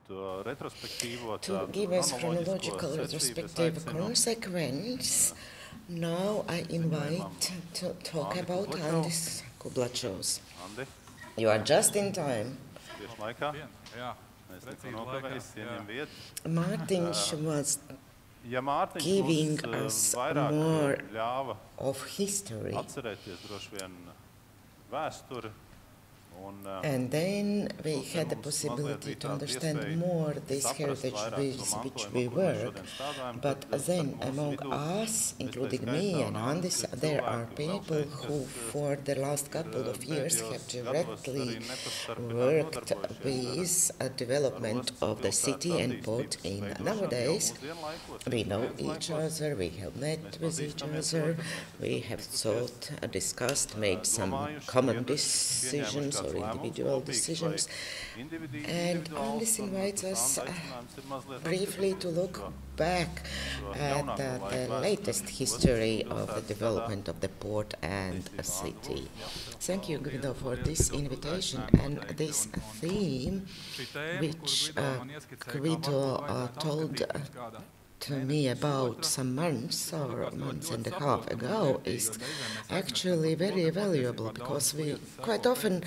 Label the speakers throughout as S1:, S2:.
S1: To give us chronological retrospective consequence, now I invite to talk about Andis Kublačovs. You are just in time. Mārtiņš was giving us more of history. And then we had the possibility to understand more this heritage with which we work. But then among us, including me and Andis, there are people who for the last couple of years have directly worked with a development of the city and port in nowadays. We know each other, we have met with each other, we have thought, discussed, made some common decisions or individual decisions, and Andis invites us briefly to look back at the latest history of the development of the port and a city. Thank you, Guido, for this invitation and this theme, which Guido told to me about some months or months and a half ago is actually very valuable, because we quite often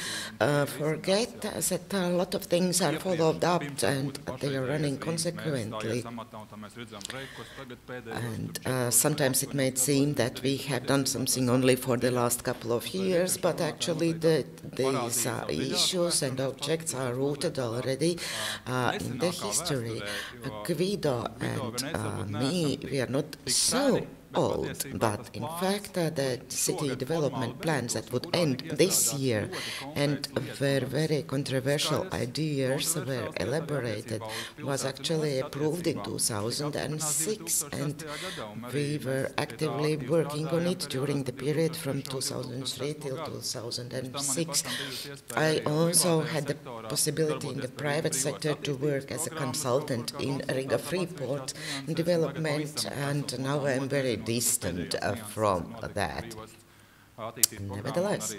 S1: forget that a lot of things are followed up and they are running consequently. And sometimes it may seem that we have done something only for the last couple of years, but actually these issues and objects are rooted already in the history. Guido and me, we are not so old, but in fact the city development plans that would end this year and where very controversial ideas were elaborated was actually approved in 2006, and we were actively working on it during the period from 2003 till 2006. I also had the possibility in the private sector to work as a consultant in Riga Freeport development, and now I am very distant from that. Nevertheless,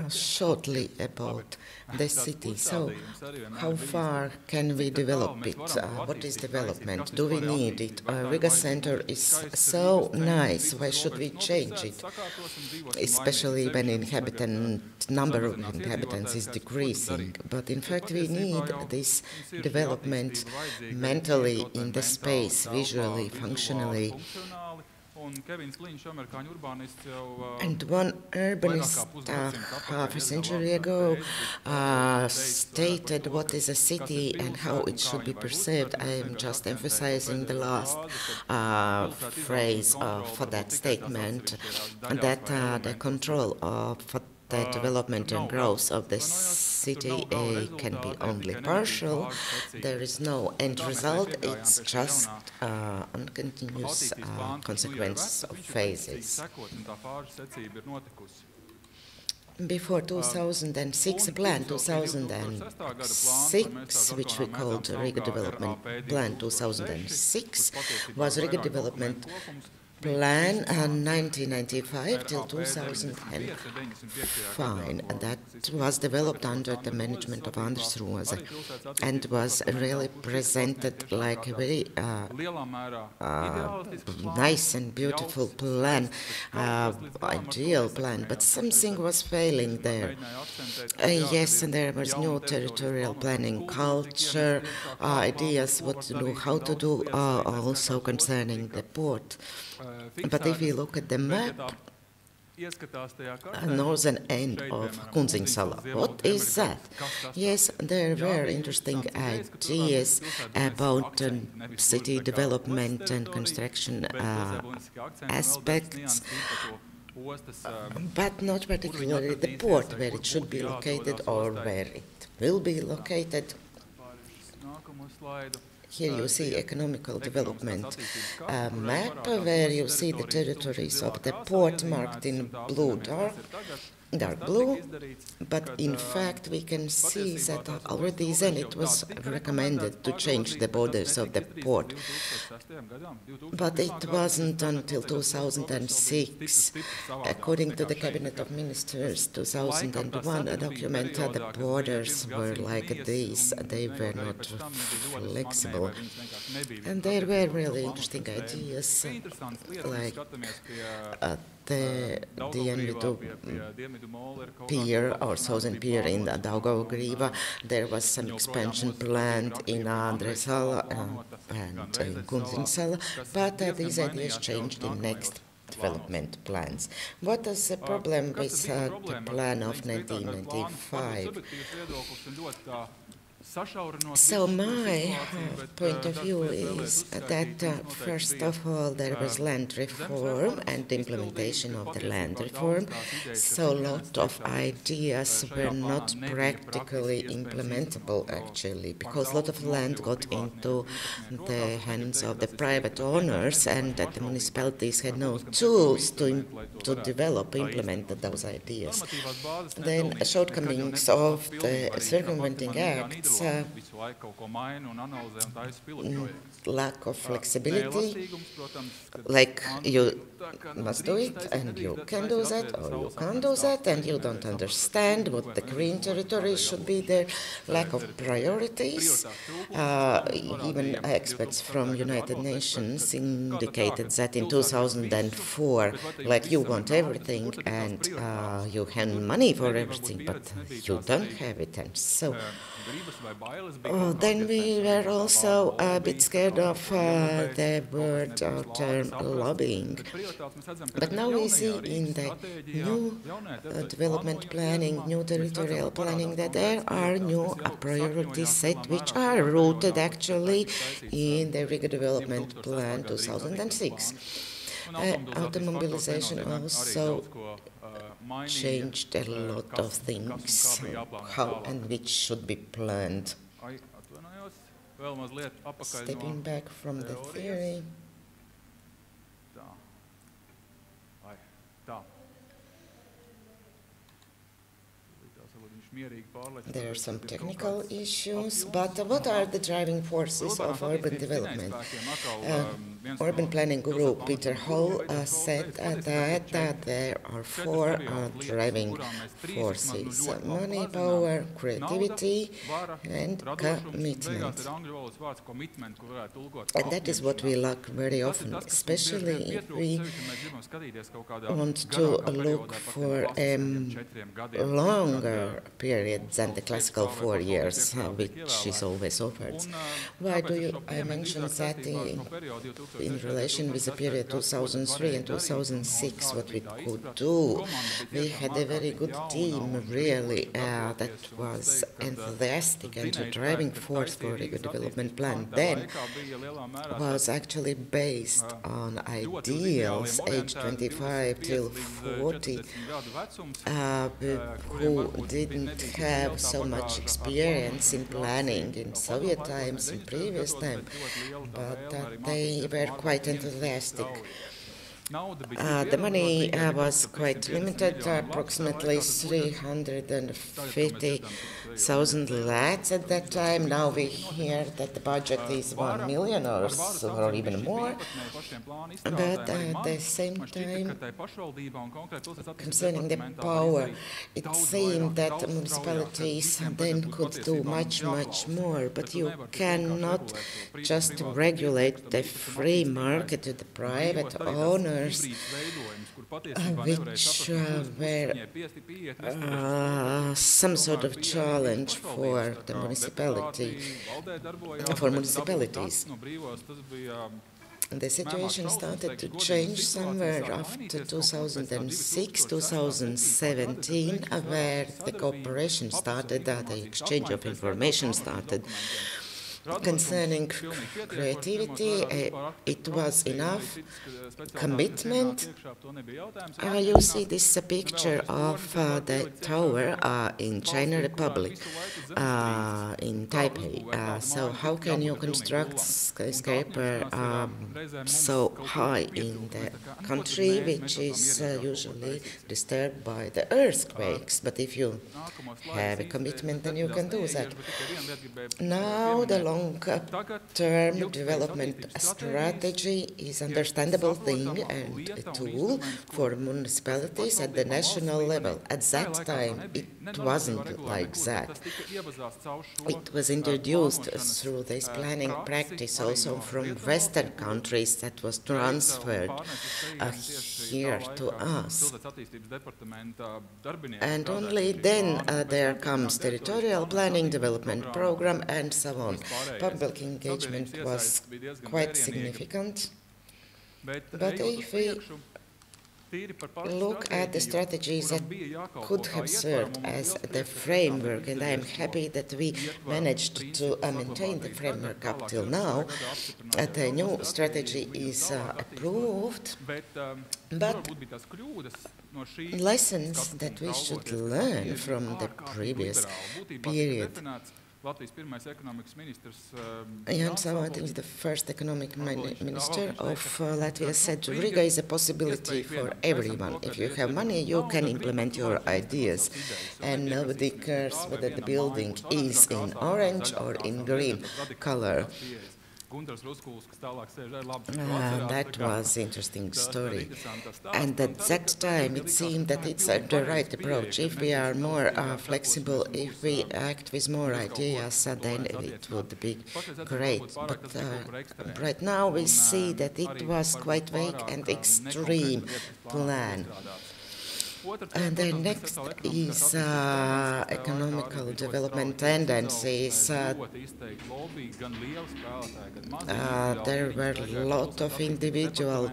S1: shortly about the city. So, how far can we develop it? What is development? Do we need it? Riga Center is so nice. Why should we change it? Especially when number of inhabitants is decreasing. But in fact, we need this development mentally in the space, visually, functionally. And one urbanist half a century ago stated what is a city and how it should be perceived. I am just emphasizing the last phrase for that statement, that the control of the development and growth of the city can be only partial. There is no end result, it's just on continuous consequence of phases. Before 2006, Plan 2006, which we called Riga Development Plan 2006, was Riga Development Plan 1995 till 2005. That was developed under the management of Andris Roze and was really presented like a very nice and beautiful plan, ideal plan, but something was failing there. Yes, and there was no territorial planning culture, ideas what to do, how to do, also concerning the port. But if you look at the map, northern end of Kunziņsala, what is that? Yes, there were interesting ideas about city development and construction aspects, but not particularly the port, where it should be located or where it will be located. Here you see economical development map, where you see the territories of the port marked in blue dark, dark blue, but in fact we can see that already then it was recommended to change the borders of the port. But it wasn't until 2006, according to the Cabinet of Ministers 2001, a document that the borders were like these, they were not flexible. And there were really interesting ideas, like the Dienvidu pier or southern pier in the Daugavgrīva. There was some expansion planned in Andresala and in Kunzinsala, but these ideas changed in next development plans. What is the problem with the plan of 1995? So my point of view is that first of all there was land reform and implementation of the land reform, so a lot of ideas were not practically implementable actually, because a lot of land got into the hands of the private owners and that the municipalities had no tools to develop, implement those ideas. Then shortcomings of the circumventing acts, lack of flexibility, like you must do it and you can do that or you can't do that and you don't understand what the green territory should be there, lack of priorities. Even experts from United Nations indicated that in 2004, like you want everything and you have money for everything, but you don't have it, and so then we were also a bit scared of the word or term lobbying. But now we see in the new development planning, new territorial planning, that there are new priorities set which are rooted actually in the Riga Development Plan 2006. Automobilization also changed a lot of things, how and which should be planned. Stepping back from the theory, there are some technical issues, but what are the driving forces of urban development? Urban planning guru Peter Hall said that there are four driving forces: money, power, creativity, and commitment. And that is what we lack very often, especially if we want to look for a longer period than the classical 4 years, which is always offered. Why do I mention that in relation with the period 2003 and 2006, what we could do? We had a very good team, really, that was enthusiastic, and the driving force for the development plan then was actually based on ideals, age 25 till 40, who didn't have so much experience in planning in Soviet times, in previous time, but they were quite enthusiastic. The money was quite limited, approximately 350,000 lads at that time. Now we hear that the budget is 1 million or even more. But at the same time, concerning the power, it seemed that municipalities then could do much, much more. But you cannot just regulate the free market to the private owners, which were some sort of challenge for the municipalities. The situation started to change somewhere after 2006, 2017, where the cooperation started, the exchange of information started. Concerning creativity, it was enough commitment. You see this picture of the tower in China Republic, in Taipei. So how can you construct skyscraper so high in the country which is usually disturbed by the earthquakes? But if you have a commitment, then you can do that. Now the long-term development strategy is an understandable thing and a tool for municipalities at the national level. At that time, it wasn't like that. It was introduced through this planning practice also from Western countries that was transferred here to us. And only then there comes territorial planning, development program, and so on. Public engagement was quite significant. But if we look at the strategies that could have served as the framework, and I am happy that we managed to maintain the framework up till now. The new strategy is approved, but lessons that we should learn from the previous period. Jan Savatiņš, the first economic minister of Latvia, said Riga is a possibility for everyone. If you have money, you can implement your ideas. And nobody cares whether the building is in orange or in green color. That was an interesting story. And at that time, it seemed that it's the right approach. If we are more flexible, if we act with more ideas, then it would be great. But right now, we see that it was quite vague and extreme plan. And then next is economical development tendencies. There were a lot of individual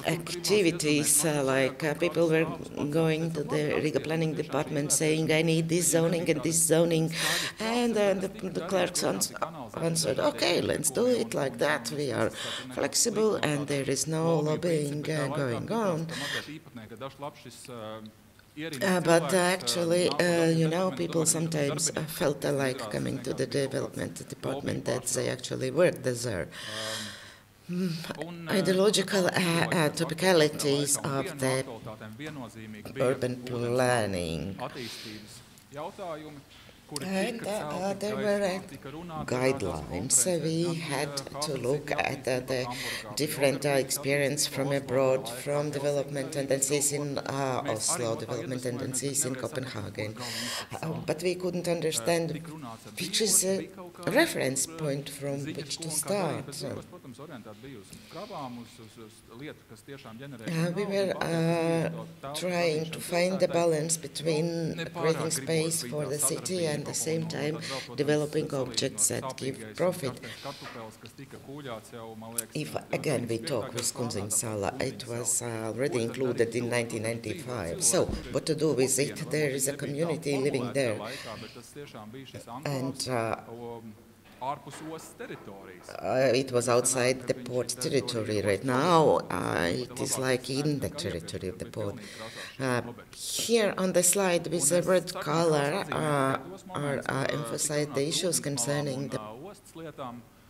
S1: activities, like people were going to the Riga Planning Department saying, I need this zoning and this zoning, and then the clerks answered, okay, let's do it like that. We are flexible and there is no lobbying going on. But actually, you know, people sometimes felt like coming to the development department that they actually worked there. Ideological topicalities of the urban planning. And there were guidelines. We had to look at the different experience from abroad, from development tendencies in Oslo, development tendencies in Copenhagen. But we couldn't understand which is a reference point from which to start. We were trying to find the balance between creating space for the city and at the same time developing objects that give profit. If again we talk with Kunziņsala, it was already included in 1995. So what to do with it? There is a community living there. And it was outside the port territory. Right now, it is like in the territory of the port. Here on the slide with the red color are emphasized the issues concerning the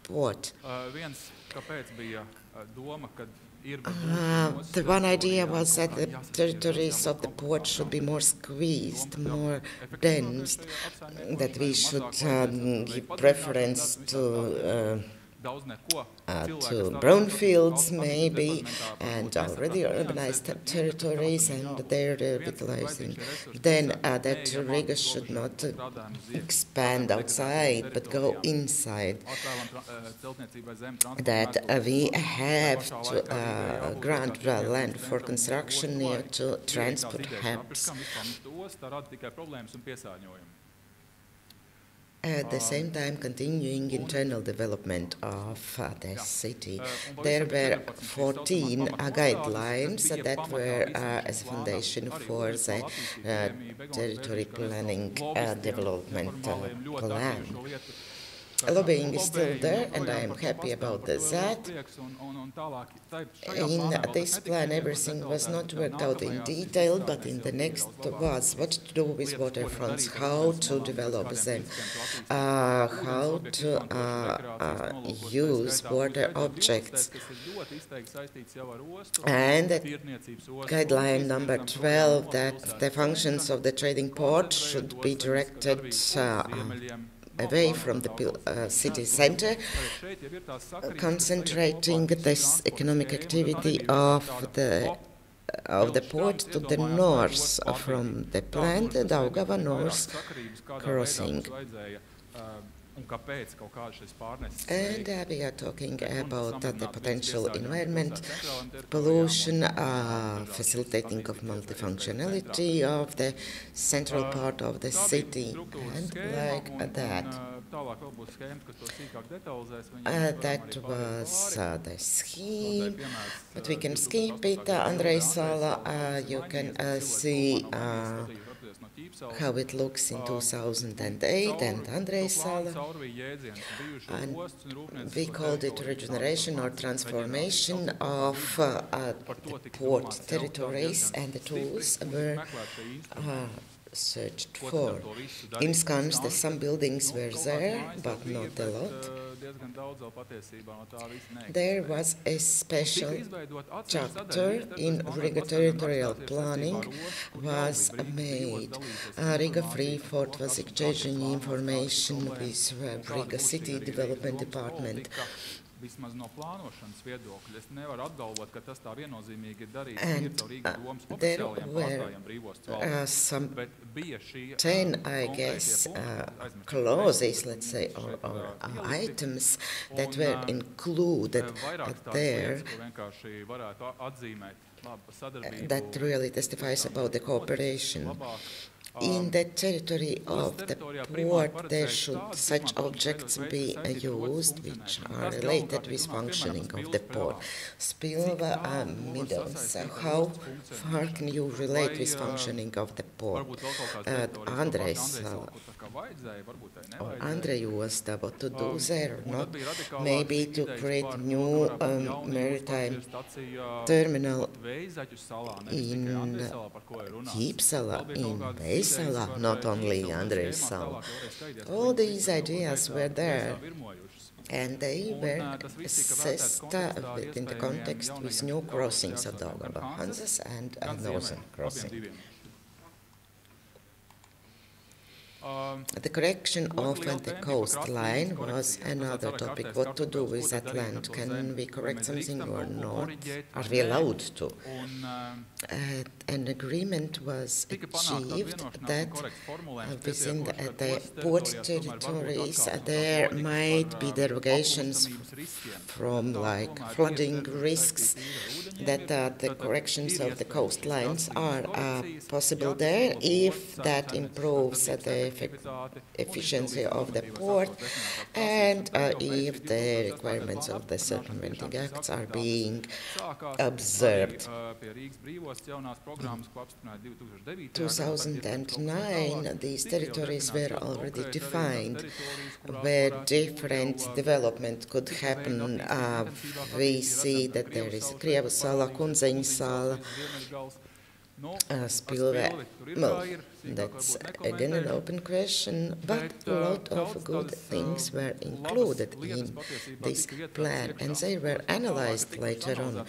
S1: port. The one idea was that the territories of the port should be more squeezed, more dense, that we should give preference to brownfields maybe, and already urbanized territories, and they're revitalizing. Then that Riga should not expand outside, but go inside. That we have to grant land for construction near to transport hubs. At the same time, continuing internal development of the city. There were 14 guidelines that were as a foundation for the territory planning development plan. Lobbying is still there, and I am happy about that. In this plan, everything was not worked out in detail, but in the next was what to do with waterfronts, how to develop them, how to use water objects. And guideline number 12, that the functions of the trading port should be directed away from the city center, concentrating this economic activity of the port to the north from the planned Daugava North crossing. And we are talking about the potential environment, pollution, facilitating of multifunctionality of the central part of the city, and like that. That was the scheme, but we can skip it. Andrei Sala, you can see how it looks in 2008 and Andrei Sala, and we called it regeneration or transformation of the port territories, and the tools were searched for. In Skanste, some buildings were there, but not a lot. There was a special chapter in Riga territorial planning was made. Riga Freeport was exchanging information with Riga City Development Department. And there were some 10, I guess, clauses, let's say, or items that were included there that really testifies about the cooperation. In the territory of the port, there should such objects be used which are related with functioning of the port. Spilva Meadows, how far can you relate with functioning of the port? Andrejs or Andrei Osta, what to do there or not? Maybe to create new maritime terminal in Hypsala, in Veisala, not only Andrejs Sala. All these ideas were there, and they were assessed within the context with new crossings of Daugava, Hanzas and Northern crossing. The correction of the coastline was another topic. What to do with that land? Can we correct something or not? Are we allowed to? An agreement was achieved that within the port territories there might be derogations from like flooding risks, that the corrections of the coastlines are possible there if that improves the efficiency of the port and if the requirements of the circumventing acts are being observed. 2009, these territories were already defined where different development could happen. We see that there is Krievas Sala, Kunzeņu Sala, Spilve. Well, that's again an open question, but a lot of good things were included in this plan, and they were analyzed later on.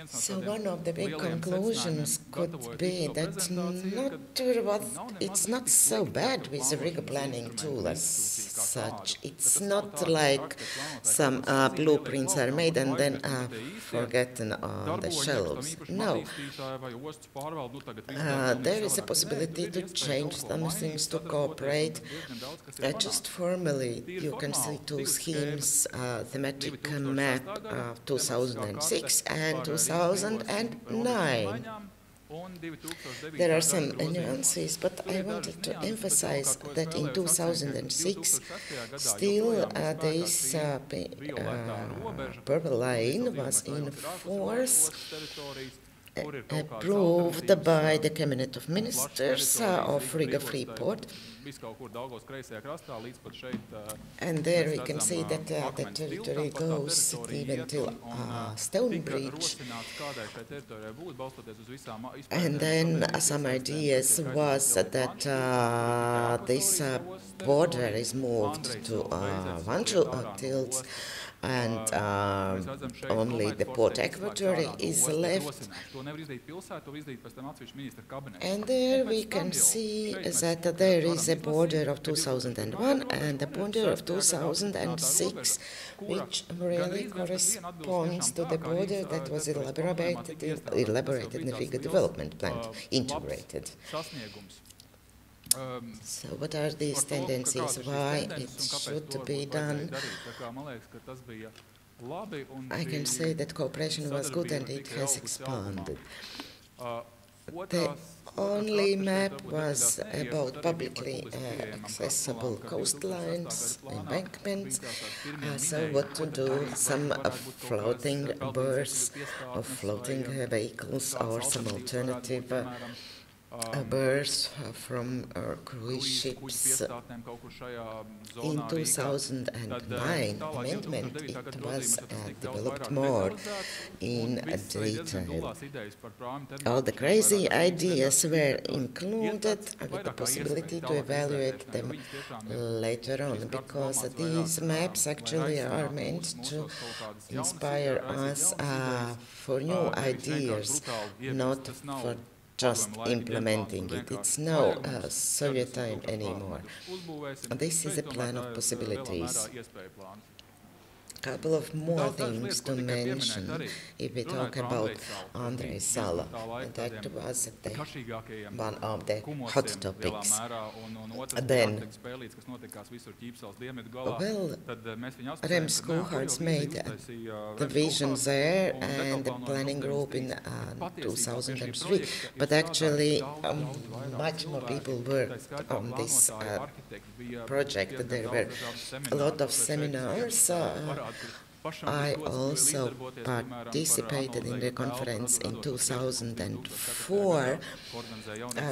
S1: So one of the big conclusions could be that it's not so bad with the Riga planning tool as such. It's not like some blueprints are made and then forgotten on the shelves. No. There is a possibility to change some things, to cooperate. Just formally, you can see two schemes, thematic map 2006 and 2009. There are some nuances, but I wanted to emphasize that in 2006, still this purple line was in force, approved by the Cabinet of Ministers of Riga Freeport. And there we can see that the territory goes even till Stonebridge. And then some ideas was that this border is moved to Vanču tilts, and only the Port Equatory is left. And there we can see that there is a border of 2001 and a border of 2006, which really corresponds to the border that was elaborated in the Riga Development Plan, integrated. So what are these tendencies, why it should be done? I can say that cooperation was good and it has expanded. The only map was about publicly accessible coastlines, embankments, so what to do, some floating berths or floating vehicles or some alternative berths from cruise ships. In 2009 amendment it was developed more in detail. All the crazy ideas were included with the possibility to evaluate them later on, because these maps actually are meant to inspire us for new ideas, not for just implementing it. It's no Soviet time anymore. This is a plan of possibilities. Couple of more things to mention if we talk about Andrejs Sala. That was one of the hot topics. Then, well, Rems Koolhaards made the vision there and the planning group in 2003, but actually much more people worked on this project. There were a lot of seminars. I also participated in the conference in 2004,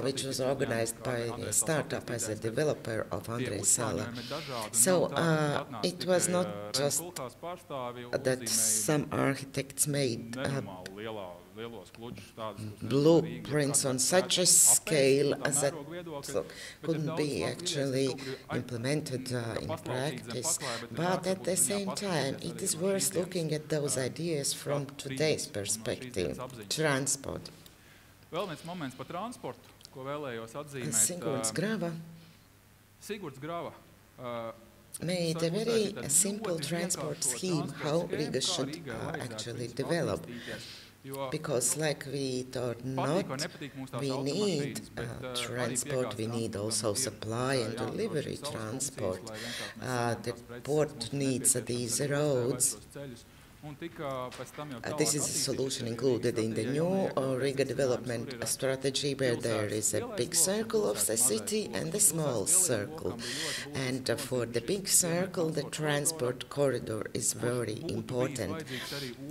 S1: which was organized by a startup as a developer of Andrejs Sala. So it was not just that some architects made blueprints on such a scale that couldn't be actually implemented in practice, but at the same time it is worth looking at those ideas from today's perspective. Transport. Sigurds Grava made a very simple transport scheme how Riga should actually develop. Because like we thought not, we need transport, we need also supply and delivery transport. The port needs these roads. This is a solution included in the new Riga development strategy, where there is a big circle of the city and a small circle. And for the big circle, the transport corridor is very important.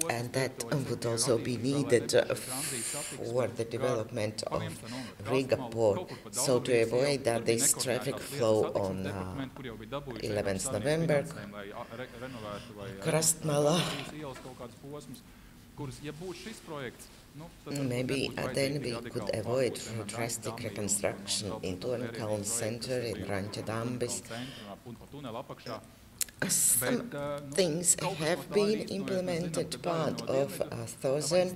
S1: And that would also be needed for the development of Riga port. So to avoid this traffic flow on 11th November, Krastmala, maybe then we could avoid drastic reconstruction in Tornkalns center in Rantjadambis. Some things have been implemented, part of Thousand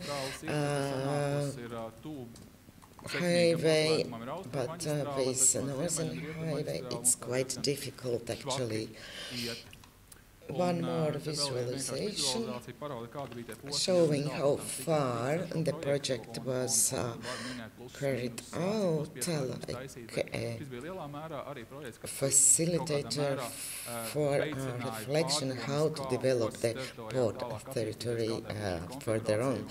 S1: highway, but with Northern Highway it's quite difficult actually. One more visualization showing how far the project was carried out, like a facilitator for reflection how to develop the port territory further on.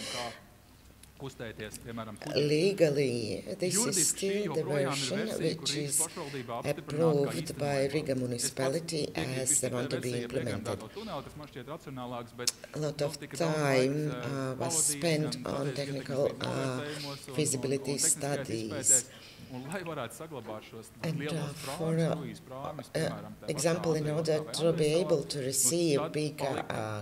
S1: Legally, this is still the version which is approved by Riga municipality as the one to be implemented. A lot of time was spent on technical feasibility studies. And for example, in order to be able to receive big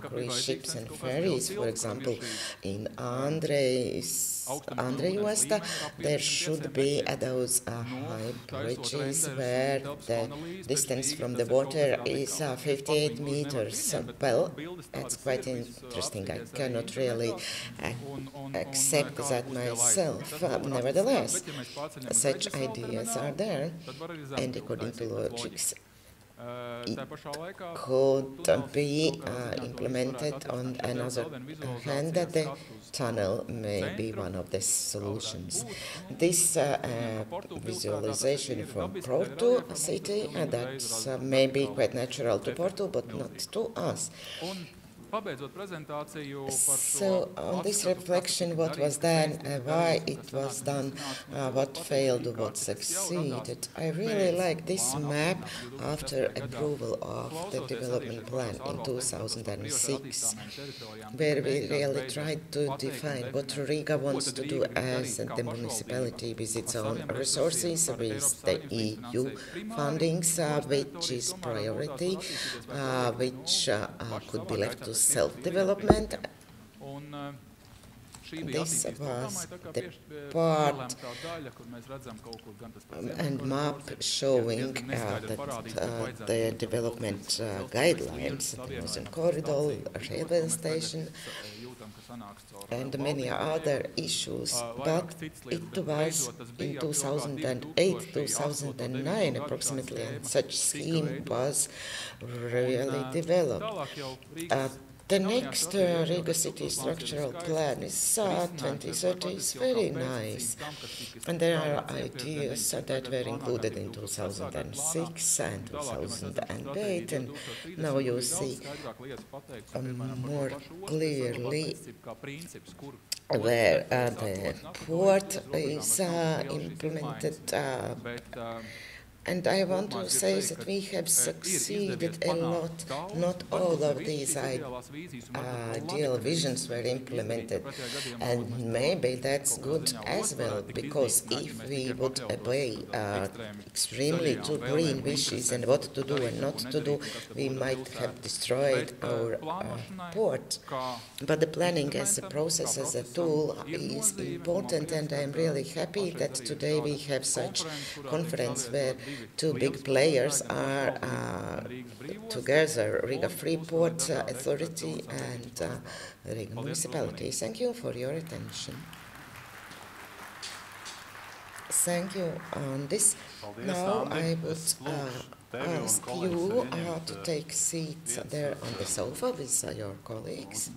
S1: cruise ships and ferries, for example, in Andrei Uosta, there should be those high bridges where the distance from the water is 58 meters. Well, that's quite interesting. I cannot really accept that myself. Nevertheless, such ideas are there, and according to logics, it could be implemented. On another hand, that the tunnel may be one of the solutions. This visualization from Porto city, that's maybe quite natural to Porto, but not to us. So on this reflection, what was done, why it was done, what failed, what succeeded, I really like this map after approval of the development plan in 2006, where we really tried to define what Riga wants to do as the municipality with its own resources, with the EU fundings, which is priority, which could be left to self-development. This was the part and map showing that the development guidelines, the Northern Corridor, railway station, and many other issues, but it was in 2008-2009 approximately, and such scheme was really developed. The next Riga City Structural Plan is 2030, is very nice, and there are ideas that were included in 2006 and 2008, and now you see more clearly where the port is implemented. And I want to say that we have succeeded a lot. Not all of these ideal visions were implemented. And maybe that's good as well, because if we would obey extremely two green wishes and what to do and not to do, we might have destroyed our port. But the planning as a process, as a tool, is important, and I'm really happy that today we have such conference where two big players are together, Riga Freeport Authority and Riga Municipality. Thank you for your attention. Thank you on this. Now I would ask you to take seats there on the sofa with your colleagues.